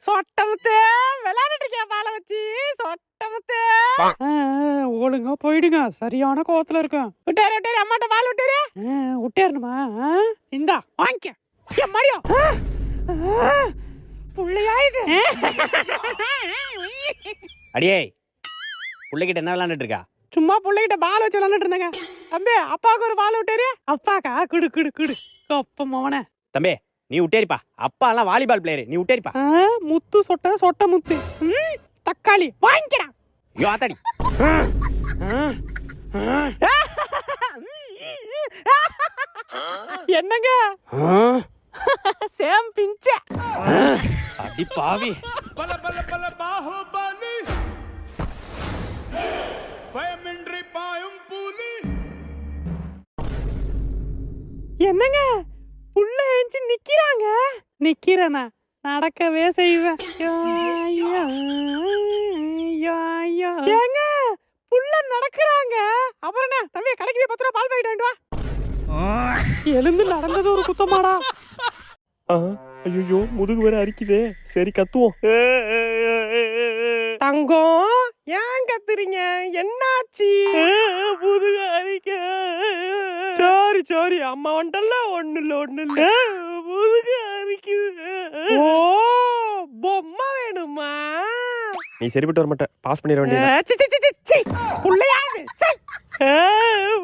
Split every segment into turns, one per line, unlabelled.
சொட்டமுத்தே விளையாடிட்டு இருக்கியா பாலை வச்சு? சொட்டமுத்தே ஒழுங்கா போயிடுங்க, சரியான கோவத்துல இருக்கேன். விட்டாரு விட்டாரு, அம்மாட்ட பால் விட்டாரு. விட்டேரணுமா? இந்தா வாங்கிக்க மரியா. புள்ளையா இது?
அடியே, புள்ளைகிட்ட என்ன விளையாண்டுட்டு இருக்கா?
சும்மா புள்ளைகிட்ட பால் வச்சு விளையாண்டுட்டு இருந்தேங்க. தம்பி அப்பாவுக்கு ஒரு பால் விட்டாரு. அப்பாக்கா? குடு குடு குடு. அப்ப மவனே.
தம்பி நீ விட்டேரிப்பா, அப்பா எல்லாம் வாலிபால் பிளேயர், நீ விட்டேரிப்பா.
முத்து சொட்ட முத்து. தக்காளி வாங்கிக்கடா.
ஐயோ ஆத்தாடி.
என்னங்க சேம் பிஞ்ச
அடி பாவி.
பல பல பல பாஹுபலி பயமின்றி பாயும் புலி.
என்னங்க புள்ள ஏஞ்சி நிக்கிறாங்க? நிக்கிறேனா? நடக்கவே செய்வேன். ஏங்க புள்ள நடக்கிறாங்க. அப்புறம் என்ன தம்பி, கடைக்கு போய் 10 ரூபா பால் பாக்கெட் வாங்கிட்டு வா. எழுந்து நடந்தது ஒரு குத்தமாடா.
ஐயோ முதுகு வேற அரிக்குதே. சரி கத்துவோம்.
தங்கம் ஏன் கத்துறீங்க? என்னாச்சு? முதுகு அரிக்க. சரி சரி, அம்மா வந்துட்டல. ஒண்ணு இல்ல முதுகு அரிக்குது. ஓ பொம்மை வேணுமா?
நீ சரிப்பட்டு வர மாட்ட, பாஸ் பண்ணிட வேண்டியது.
புள்ளையா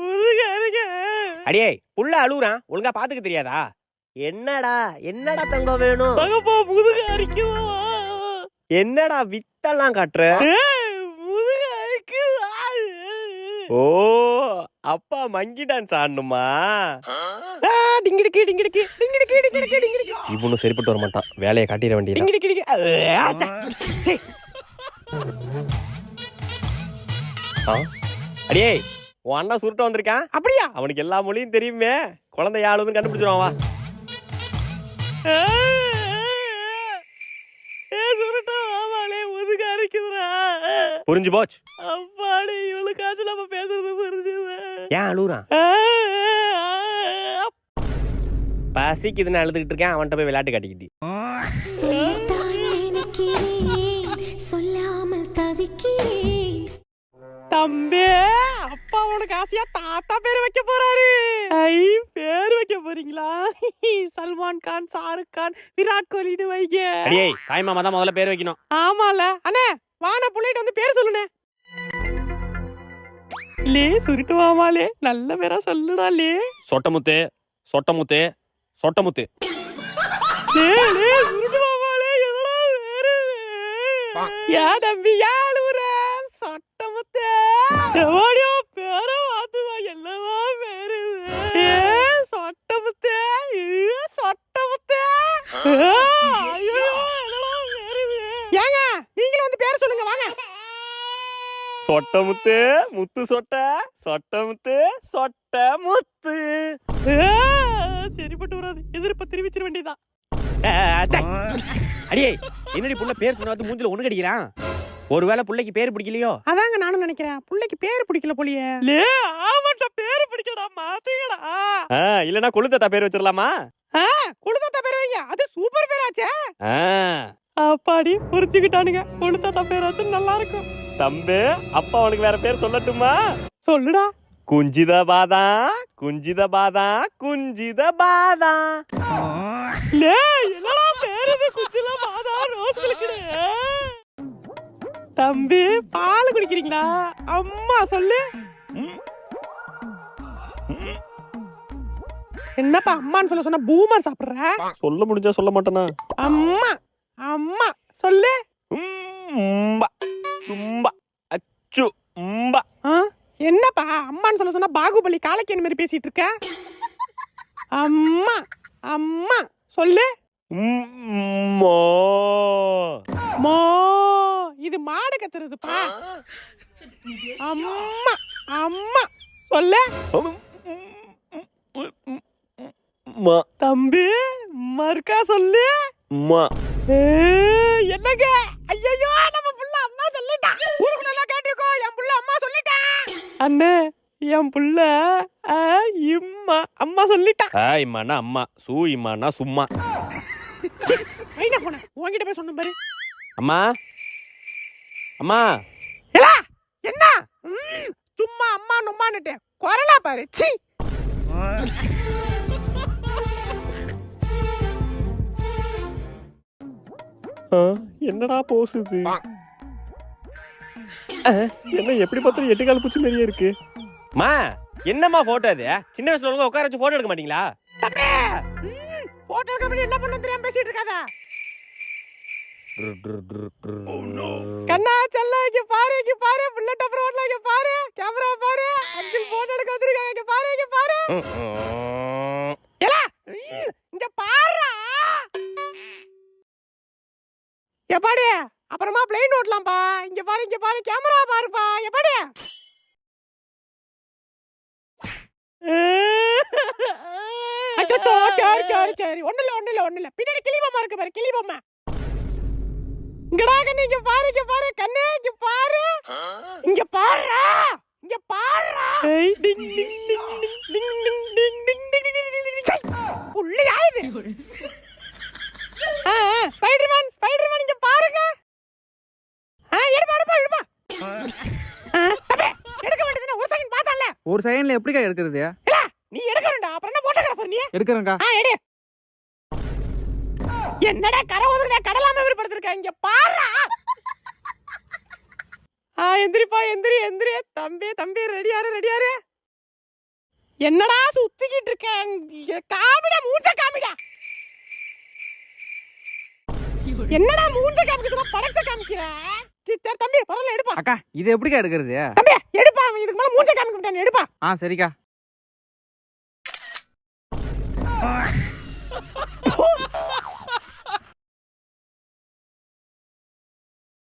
முதுகு அரிக்க.
அடியே புள்ள அழுகுறான், ஒழுங்கா பாத்துக்க தெரியாதா? என்னடா என்னடா தங்கம் வேணும்?
தங்கப்பா முதுகு அரிக்குதா?
என்னடா வித்தெல்லாம் காட்டுற?
முதுகு அரிக்குது.
ஓ அப்பா மங்கி டான்ஸ் ஆடணுமா?
டிங்கிடிக்கி டிங்கிடிக்கி டிங்கிடிக்கி டிங்கிடிக்கி டிங்கிடிக்கி.
இவனும் சரிப்பட்டு வர மாட்டான், வேலையை காட்டிட வேண்டியது.
டிங்கிடிக்கி டிங்கிடிக்கி.
அடியே உன் அண்ணா சுருட்ட வந்திருக்கான்.
அப்படியா?
அவனுக்கு எல்லா மொழியும் தெரியுமே, குழந்தை யாழுதுன்னு கண்டுபிடிச்சிருவான். வா. புரிஞ்சு போச்சு.
அப்பாடி இவளுக்காச்சும் நம்ம பேசுறது புரிஞ்சுது.
ஏன் அழுகுறான்? பசிக்குதுன்னு அழுதுகிட்டு இருக்கேன், அவன்கிட்ட போய் விளையாட்டு காட்டிக்கிட்டு.
சொல்லாமல் தவிக்கிறேன்.
தம்பி அப்பா உனக்கு ஆசையா தாத்தா பேரு வைக்க போறாரு. பேரு வைக்க போறீங்களா? சல்மான் கான், ஷாருக் கான், விராட் கோலின்னு வைங்க.
அடியே தாய் மாமா தான் முதல்ல பேர் வைக்கணும்.
ஆமால அண்ணே, வான புள்ளைட்டு வந்து பேர் சொல்லுனே. லே சுருட்டு மாமாலே, நல்ல பேரா சொல்லுடா. லே
சொட்டமுத்து சொட்டமுத்து சொட்டமுத்து.
லே லே சுருட்டு மாமாலே, என்னடா பேரு? யா தம்பி யாளுற சொட்டமுத்து. எவடியோ பேரை மாத்துவா, என்னவா பேரு? சொட்டமுத்து சொட்டமுத்து. ஐயோ என்னடா பேரு? ஏங்க நீங்களும் வந்து பேர் சொல்லுங்க வாங்க.
சொட்டமுத்து முத்து சொட்ட சொட்டமுத்து சொட்டமுத்து.
சரிப்பட்டு வராது, எதிர்ப்ப தெரிவிச்சிட வேண்டியதான்.
அடியே என்னடி புள்ள பேர் சொன்னாது மூஞ்சில ஒண்ணு கடிக்கிறான்? ஒருவேளை புள்ளைக்கு பேர் பிடிக்கலையோ?
அதாங்க நானும் நினைக்கிறேன், புள்ளைக்கு பேர் பிடிக்கல போலியே. லே ஆமாட்ட பேர் பிடிக்கடா, மாத்தீங்கடா.
இல்லனா கொழுத்தத்தா பேர் வச்சிரலாமா?
கொழுத்தத்தா பேர் வைங்க, அது சூப்பர் பேராச்சே. அப்பாடி புரிஞ்சுக்கிட்டானுங்க, கொழுத்தத்தா பேர் வச்சு நல்லா இருக்கும்.
தம்பி அப்பா உனக்கு வேற பேர் சொல்லட்டுமா?
சொல்லுடா.
குஞ்சித பாதா குஞ்சித பாதா குஞ்சித பாதா.
லே என்னடா பேரு இது? குஞ்சித பாதா ரோஸ் கிளக்குது. தம்பி பால் குடிக்கிறீங்களா? அம்மா சொல்லு. என்னப்பா அம்மான்னு சொல்ல சொன்னா பூமர் சாப்பிடுற?
சொல்ல முடிஞ்சா சொல்ல மாட்டேனா?
அம்மா அம்மா சொல்லு.
தும்பா அச்சு உம்பா.
என்னப்பா அம்மான்னு சொல்ல சொன்னா பாகுபலி காலக்கேன் மாதிரி பேசிட்டு இருக்க? அம்மா அம்மா சொல்லு.
மோ
மோ, இது மாடு கத்துறதுப்பா. அம்மா அம்மா சொல்லு. தம்பி மறுக்கா சொல்லு. என்னங்க? ஐயோ நம்ம புள்ள அம்மா சொல்லிட்டா. ஊருக்குள்ள எல்லாம் கேட்டிருக்கோ, என் புள்ள அம்மா சொல்லிட்டா. அண்ணே என் புள்ள இம்மா அம்மா சொல்லிட்டா.
இம்மானா அம்மா, சூ இம்மானா சும்மா.
வைங்க போன உன்கிட்ட போய் சொன்ன பாரு.
அம்மா அம்மா
ஏலா என்ன சும்மா அம்மா நொம்மான்னுட்டு குரலா பாரு. சீ
என்னடா போசுது? என்ன எப்படி பார்த்தாலும் 8 கால் பூச்சி மாதிரியே இருக்கு. மா என்னம்மா போட்டோ அது? சின்ன வயசுல ஒழுங்கா உட்கார வச்சு போட்டோ எடுக்க மாட்டீங்களா?
போட்டோ எடுக்க என்ன பண்ண தெரியாம பேசிட்டு இருக்காத. கண்ணா செல்ல இங்க பாரு புல்லட் அப்புறம் ஓடல இங்க பாரு கேமரா பாரு அங்கிள் போட்டோ எடுக்க வந்திருக்காங்க இங்க பாரு ஏலா இங்க பாருடா எப்பாடி அப்புறமா பிளேன் ஓட்டலாம்பா இங்க பாரு கேமரா பாருப்பா எப்பாடி அச்சோ சரி ஒண்ணுல பின்னாடி கிளி பொம்மை இருக்கு பாரு கிளி பொம்மை இங்கடா கண்ணு இங்க பாரு கண்ணு இங்க பாரு ஏய் டிங் டிங் புள்ளையா இது ஸ்பைடர்மேன் இங்க பாருங்க எடுப்பா தம்பி எடுக்க வேண்டியதுனா ஒரு செகண்ட் பார்த்தால
ஒரு செகண்ட்ல எப்படிக்கா எடுக்கிறது?
இல்ல நீ எடுக்கறடா அப்புறம் என்ன போட்டோகிராஃபர் நீ
எடுக்கறேன்க்கா.
எடு என்னடா கரை ஓதுறடா கடலாம விருப்பப்படுத்திருக்க இங்க பாருடா எந்திரி தம்பி ரெடியாரு என்னடா சுத்திக்கிட்டு இருக்க காமிடா மூஞ்ச காமிடா என்னடா மூஞ்ச காமிக்கிற படத்தை காமிக்கிற சித்தர் தம்பி பரவாயில்ல எடுப்பா
அக்கா இது எப்படிக்கா எடுக்கிறது?
தம்பி எடுப்பா இதுக்கு மேல மூஞ்ச காமிக்க மாட்டானே எடுப்பா
சரிக்கா.